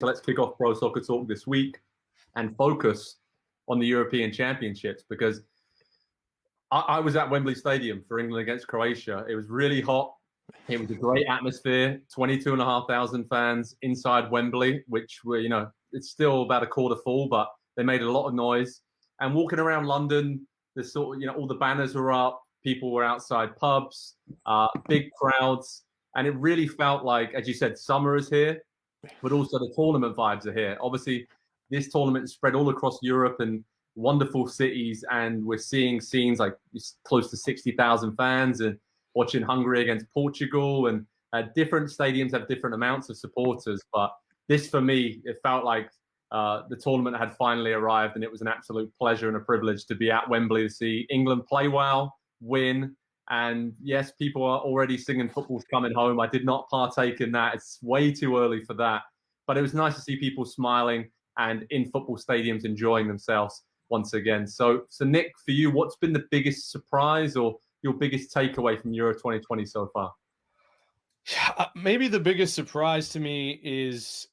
So let's kick off Pro Soccer Talk this week and focus on the European Championships, because I was at Wembley Stadium for England against Croatia. It was really hot. It was a great atmosphere, 22,500 fans inside Wembley, which were, it's still about a quarter full, but they made a lot of noise. And walking around London, there's sort of, all the banners were up, people were outside pubs, big crowds. And it really felt like, as you said, summer is here, but also the tournament vibes are here. Obviously, this tournament is spread all across Europe and wonderful cities, and we're seeing scenes like close to 60,000 fans and watching Hungary against Portugal, and different stadiums have different amounts of supporters. But this, for me, it felt like the tournament had finally arrived, and it was an absolute pleasure and a privilege to be at Wembley to see England play well, win. And yes, people are already singing "Football's Coming Home." I did not partake in that. It's way too early for that. But it was nice to see people smiling and in football stadiums enjoying themselves once again. So Nick, for you, what's been the biggest surprise or your biggest takeaway from Euro 2020 so far? Maybe the biggest surprise to me is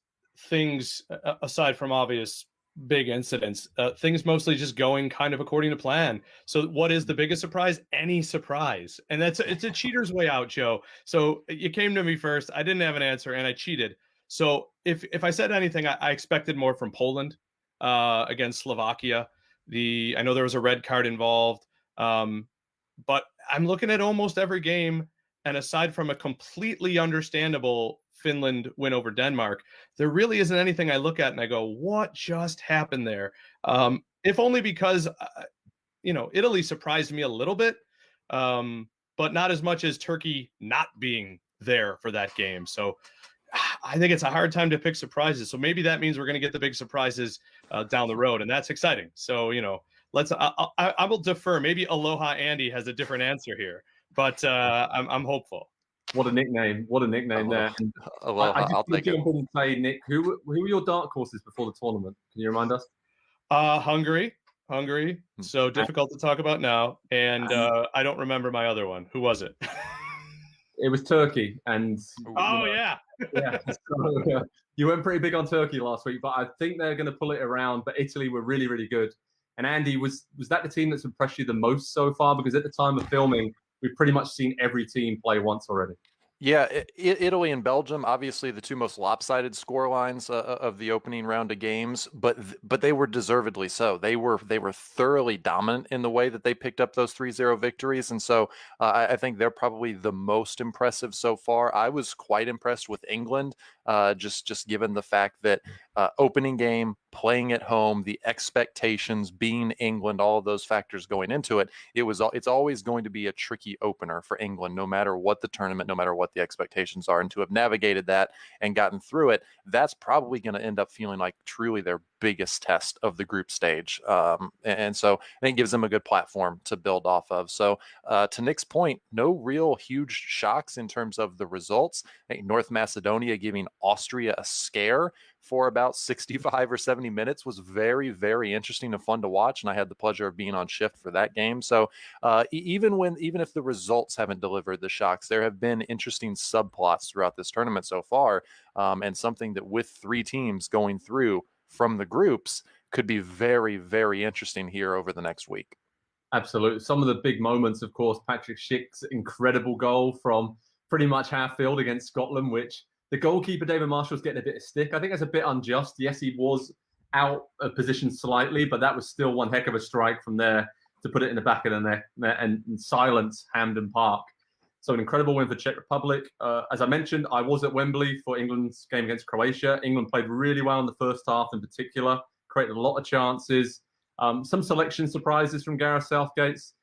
things, aside from obvious big incidents, things mostly just going kind of according to plan. So what is the biggest surprise? Any surprise. And it's a cheater's way out, Joe. So you came to me first. I didn't have an answer and I cheated. So if I said anything, I expected more from Poland against Slovakia. I know there was a red card involved, but I'm looking at almost every game, and aside from a completely understandable Finland win over Denmark, there really isn't anything I look at and I go, what just happened there? If only because, Italy surprised me a little bit, but not as much as Turkey not being there for that game. So I think it's a hard time to pick surprises. So maybe that means we're going to get the big surprises down the road, and that's exciting. So, I will defer. Maybe Aloha Andy has a different answer here, but I'm hopeful. What a nickname! What a nickname there. Aloha, I'll take it. And say, Nick, who were your dark horses before the tournament? Can you remind us? Hungary. So difficult to talk about now, and I don't remember my other one. Who was it? It was Turkey, and yeah. So, you went pretty big on Turkey last week, but I think they're going to pull it around. But Italy were really, really good. And Andy, was that the team that's impressed you the most so far? Because at the time of filming, we've pretty much seen every team play once already. Yeah, Italy and Belgium, obviously the two most lopsided score lines of the opening round of games, but they were deservedly so. They were thoroughly dominant in the way that they picked up those 3-0 victories, and so I think they're probably the most impressive so far. I was quite impressed with England, just given the fact that opening game, playing at home, the expectations, being England, all of those factors going into it. It's always going to be a tricky opener for England, no matter what the tournament, no matter what the expectations are. And to have navigated that and gotten through it, that's probably going to end up feeling like truly their biggest test of the group stage. And so I think it gives them a good platform to build off of. So to Nick's point, no real huge shocks in terms of the results. I think North Macedonia giving Austria a scare for about 65 or 70 minutes was very, very interesting and fun to watch. And I had the pleasure of being on shift for that game. So even if the results haven't delivered the shocks, there have been interesting subplots throughout this tournament so far. And something that with three teams going through from the groups could be very, very interesting here over the next week. Absolutely. Some of the big moments, of course, Patrick Schick's incredible goal from pretty much half field against Scotland, which the goalkeeper, David Marshall's getting a bit of stick. I think that's a bit unjust. Yes, he was out of position slightly, but that was still one heck of a strike from there to put it in the back of the net and silence Hampden Park. So an incredible win for Czech Republic. As I mentioned, I was at Wembley for England's game against Croatia. England played really well in the first half in particular, created a lot of chances. Some selection surprises from Gareth Southgate's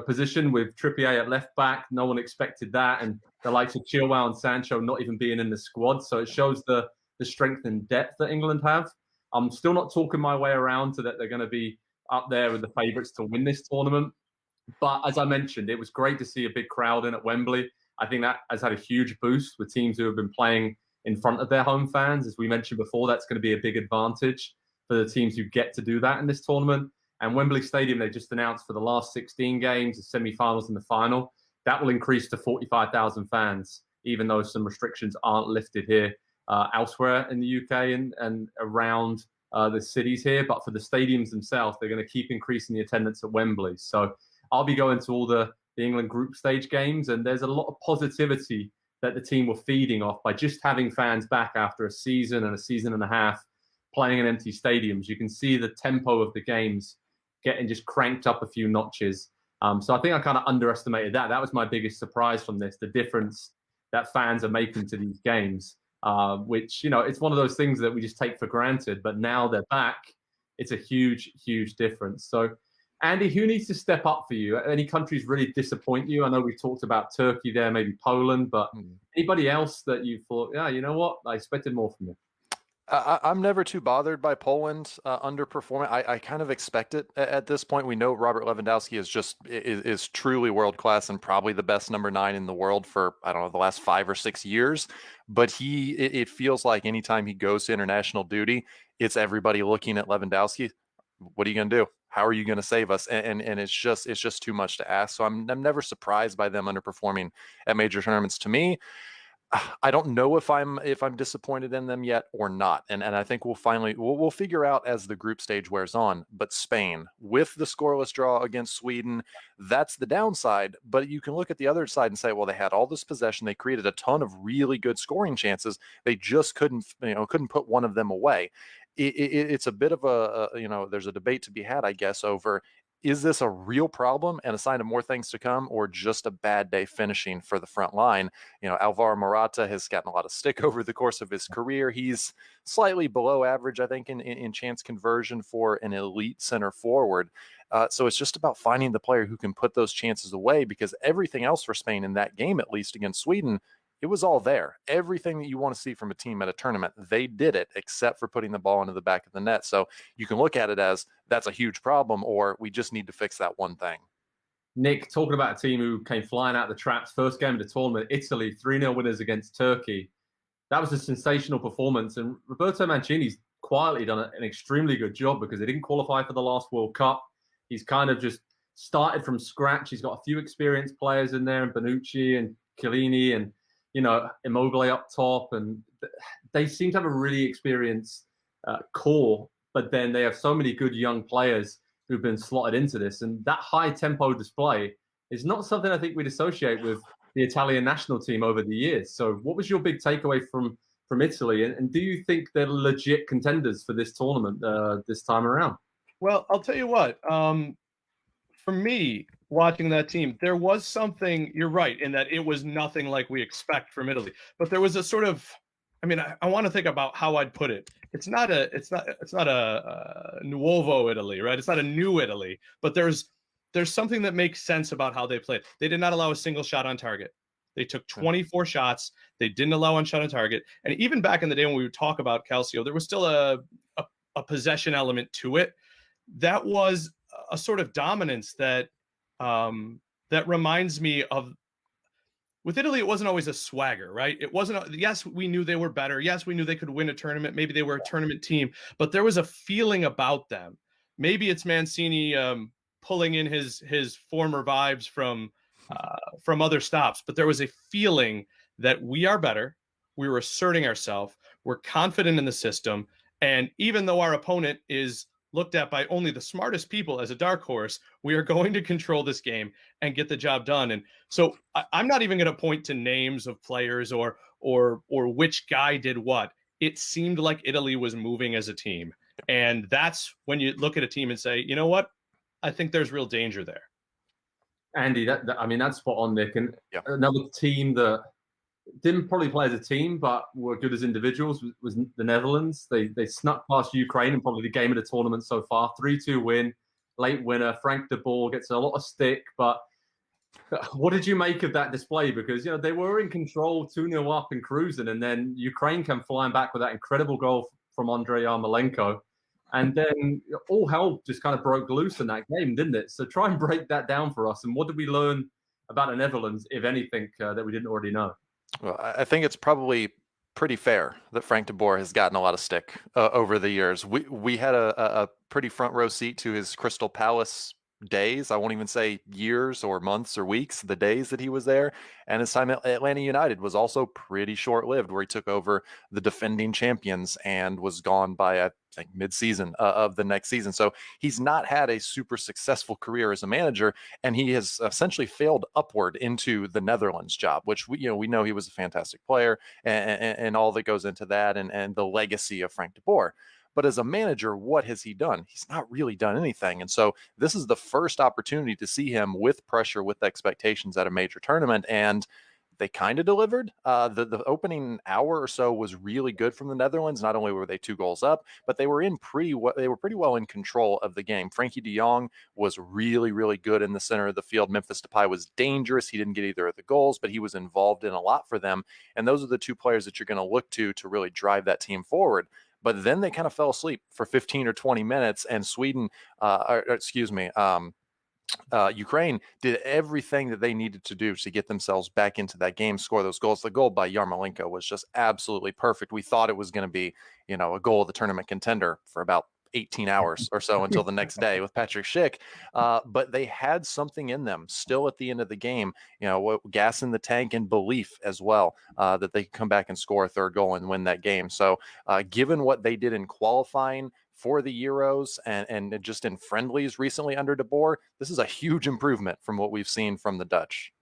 position with Trippier at left back. No one expected that. And the likes of Chilwell and Sancho not even being in the squad. So it shows the strength and depth that England have. I'm still not talking my way around to that they're going to be up there with the favourites to win this tournament. But as I mentioned, it was great to see a big crowd in at Wembley. I think that has had a huge boost with teams who have been playing in front of their home fans. As we mentioned before, that's going to be a big advantage for the teams who get to do that in this tournament. And Wembley Stadium, they just announced for the last 16 games, the semi-finals and the final, that will increase to 45,000 fans, even though some restrictions aren't lifted here elsewhere in the UK and around the cities here. But for the stadiums themselves, they're going to keep increasing the attendance at Wembley. So I'll be going to all the England group stage games, and there's a lot of positivity that the team were feeding off by just having fans back after a season and a half playing in empty stadiums. You can see the tempo of the games getting just cranked up a few notches. So I think I kind of underestimated that. That was my biggest surprise from this, the difference that fans are making to these games, which, it's one of those things that we just take for granted. But now they're back, it's a huge, huge difference. So, Andy, who needs to step up for you? Any countries really disappoint you? I know we talked about Turkey there, maybe Poland, but anybody else that you thought, yeah, you know what? I expected more from you. I'm never too bothered by Poland underperforming. I kind of expect it at this point. We know Robert Lewandowski is truly world class and probably the best number 9 in the world for, I don't know, the last 5 or 6 years. But it feels like anytime he goes to international duty, it's everybody looking at Lewandowski. What are you going to do? How are you going to save us? And it's just too much to ask. So I'm never surprised by them underperforming at major tournaments. To me, I don't know if I'm disappointed in them yet or not. And I think we'll figure out as the group stage wears on. But Spain, with the scoreless draw against Sweden, that's the downside. But you can look at the other side and say, well, they had all this possession. They created a ton of really good scoring chances. They just couldn't put one of them away. It's a bit of there's a debate to be had, I guess, over, is this a real problem and a sign of more things to come, or just a bad day finishing for the front line? Alvaro Morata has gotten a lot of stick over the course of his career. He's slightly below average, I think, in chance conversion for an elite center forward. So it's just about finding the player who can put those chances away, because everything else for Spain in that game, at least against Sweden, it was all there. Everything that you want to see from a team at a tournament, they did it, except for putting the ball into the back of the net. So you can look at it as that's a huge problem, or we just need to fix that one thing. Nick, talking about a team who came flying out of the traps, first game of the tournament, Italy, 3-0 winners against Turkey. That was a sensational performance. And Roberto Mancini's quietly done an extremely good job, because they didn't qualify for the last World Cup. He's kind of just started from scratch. He's got a few experienced players in there, and Bonucci and Chiellini and Immobile up top, and they seem to have a really experienced core, but then they have so many good young players who've been slotted into this. And that high tempo display is not something I think we'd associate with the Italian national team over the years. So what was your big takeaway from Italy? And do you think they're legit contenders for this tournament this time around? Well, I'll tell you what, for me, watching that team, there was something, you're right, in that it was nothing like we expect from Italy. But there was a sort of, I want to think about how I'd put it. It's not a nuovo Italy, right? It's not a new Italy, but there's something that makes sense about how they played. They did not allow a single shot on target. They took 24 shots. They didn't allow one shot on target. And even back in the day when we would talk about Calcio, there was still a possession element to it. That was a sort of dominance that reminds me of, with Italy, it wasn't always a swagger, right? It wasn't, yes, we knew they were better. Yes, we knew they could win a tournament. Maybe they were a tournament team, but there was a feeling about them. Maybe it's Mancini pulling in his former vibes from other stops, but there was a feeling that we are better. We were asserting ourselves. We're confident in the system. And even though our opponent is looked at by only the smartest people as a dark horse, we are going to control this game and get the job done. And so I'm not even going to point to names of players or which guy did what. It seemed like Italy was moving as a team. And that's when you look at a team and say, you know what? I think there's real danger there. Andy, that's spot on, Nick. And another team that didn't probably play as a team, but were good as individuals was the Netherlands. They snuck past Ukraine in probably the game of the tournament so far. 3-2 win, late winner. Frank de Boer gets a lot of stick, but what did you make of that display? Because they were in control, 2-0 up and cruising, and then Ukraine came flying back with that incredible goal from Andrei Yarmolenko, and then all hell just kind of broke loose in that game, didn't it? So try and break that down for us. And what did we learn about the Netherlands, if anything, that we didn't already know? Well, I think it's probably pretty fair that Frank de Boer has gotten a lot of stick over the years. We had a pretty front row seat to his Crystal Palace days. I won't even say years or months or weeks, the days that he was there. And his time at Atlanta United was also pretty short-lived, where he took over the defending champions and was gone by, I think, mid-season of the next season. So he's not had a super successful career as a manager, and he has essentially failed upward into the Netherlands job, which we know he was a fantastic player and all that goes into that, and the legacy of Frank de Boer. But as a manager, what has he done? He's not really done anything. And so this is the first opportunity to see him with pressure, with expectations at a major tournament. And they kind of delivered. The opening hour or so was really good from the Netherlands. Not only were they 2 goals up, but they were pretty well in control of the game. Frankie de Jong was really, really good in the center of the field. Memphis Depay was dangerous. He didn't get either of the goals, but he was involved in a lot for them. And those are the 2 players that you're going to look to really drive that team forward. But then they kind of fell asleep for 15 or 20 minutes, and Ukraine did everything that they needed to do to get themselves back into that game, score those goals. The goal by Yarmolenko was just absolutely perfect. We thought it was going to be, a goal of the tournament contender for about 18 hours or so until the next day with Patrick Schick. But they had something in them still at the end of the game, gas in the tank and belief as well, that they could come back and score a 3rd goal and win that game. So given what they did in qualifying for the Euros and just in friendlies recently under De Boer, this is a huge improvement from what we've seen from the Dutch.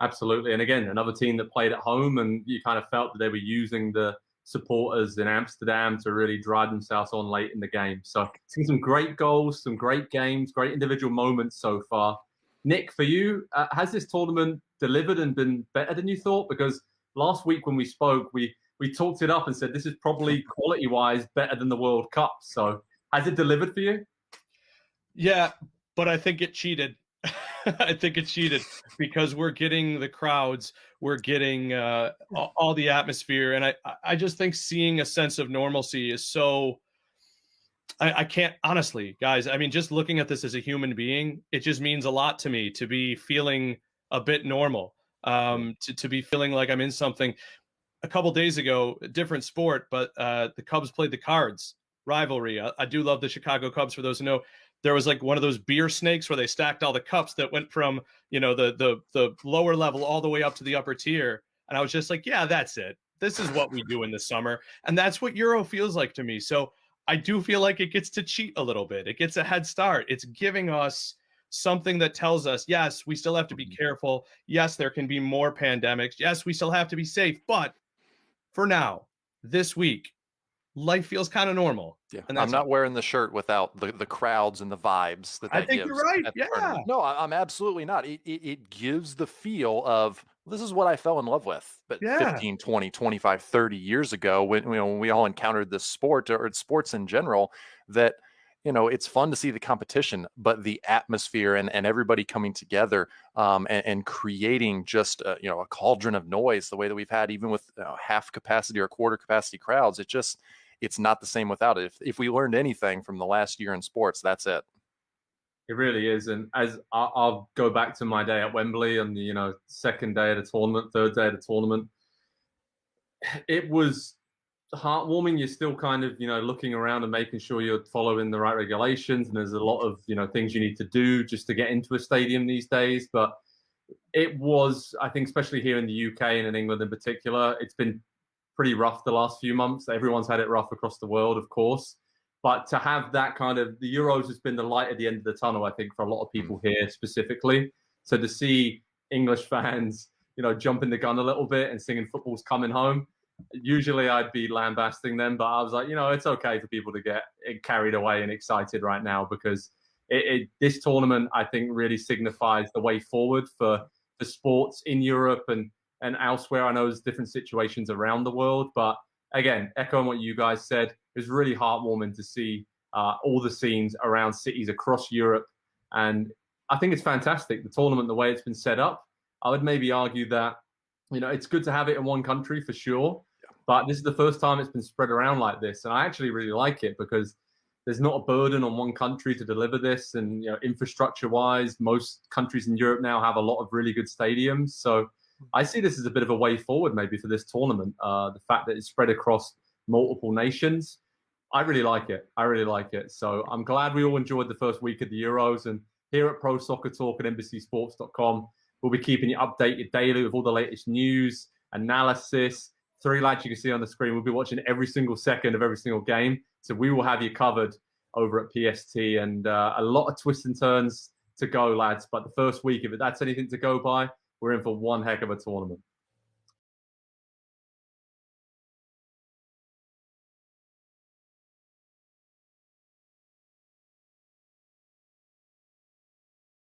Absolutely. And again, another team that played at home, and you kind of felt that they were using the supporters in Amsterdam to really drive themselves on late in the game. So seen some great goals, some great games, great individual moments so far. Nick, for you, has this tournament delivered and been better than you thought? Because last week when we spoke, we talked it up and said this is probably quality-wise better than the World Cup. So has it delivered for you? Yeah, but I think it cheated. I think it cheated because we're getting the crowds, we're getting all the atmosphere, and I just think seeing a sense of normalcy is so. I can't honestly, guys. I mean, just looking at this as a human being, it just means a lot to me to be feeling a bit normal, to be feeling like I'm in something. A couple days ago, a different sport, but the Cubs played the Cards rivalry. I do love the Chicago Cubs. For those who know, there was like one of those beer snakes where they stacked all the cups that went from, the lower level all the way up to the upper tier. And I was just like, yeah, that's it. This is what we do in the summer. And that's what Euro feels like to me. So I do feel like it gets to cheat a little bit. It gets a head start. It's giving us something that tells us, yes, we still have to be careful. Yes, there can be more pandemics. Yes, we still have to be safe. But for now, this week, life feels kind of normal. Yeah, and I'm not wearing the shirt without the crowds and the vibes that I think gives. You're right. Yeah. No, I'm absolutely not. It gives the feel of this is what I fell in love with, but 15, 20, 25, 30 years ago when we all encountered this sport or sports in general, that it's fun to see the competition, but the atmosphere and everybody coming together and creating just a cauldron of noise the way that we've had even with half capacity or quarter capacity crowds. It's not the same without it. If we learned anything from the last year in sports, that's it. It really is. And as I'll go back to my day at Wembley on the 2nd day of the tournament, 3rd day of the tournament, it was heartwarming. You're still kind of looking around and making sure you're following the right regulations, and there's a lot of things you need to do just to get into a stadium these days. But it was, I think, especially here in the UK and in England in particular, it's been pretty rough the last few months. Everyone's had it rough across the world, of course. But to have that kind of, the Euros has been the light at the end of the tunnel, I think, for a lot of people here specifically. So to see English fans, jumping the gun a little bit and singing "Football's Coming Home," usually I'd be lambasting them, but I was like, it's okay for people to get carried away and excited right now, because this tournament, I think, really signifies the way forward for sports in Europe and elsewhere. I know there's different situations around the world, but again, echoing what you guys said, it was really heartwarming to see all the scenes around cities across Europe. And I think it's fantastic, the tournament, the way it's been set up. I would maybe argue that, it's good to have it in one country for sure, but this is the first time it's been spread around like this. And I actually really like it because there's not a burden on one country to deliver this. And, infrastructure-wise, most countries in Europe now have a lot of really good stadiums. So I see this as a bit of a way forward maybe for this tournament. The fact that it's spread across multiple nations, I really like it. So I'm glad we all enjoyed the first week of the Euros, and here at Pro Soccer Talk at NBCSports.com. We'll be keeping you updated daily with all the latest news, analysis. 3 lads you can see on the screen. We'll be watching every single second of every single game. So we will have you covered over at PST, and a lot of twists and turns to go, lads. But the first week, if that's anything to go by, we're in for one heck of a tournament.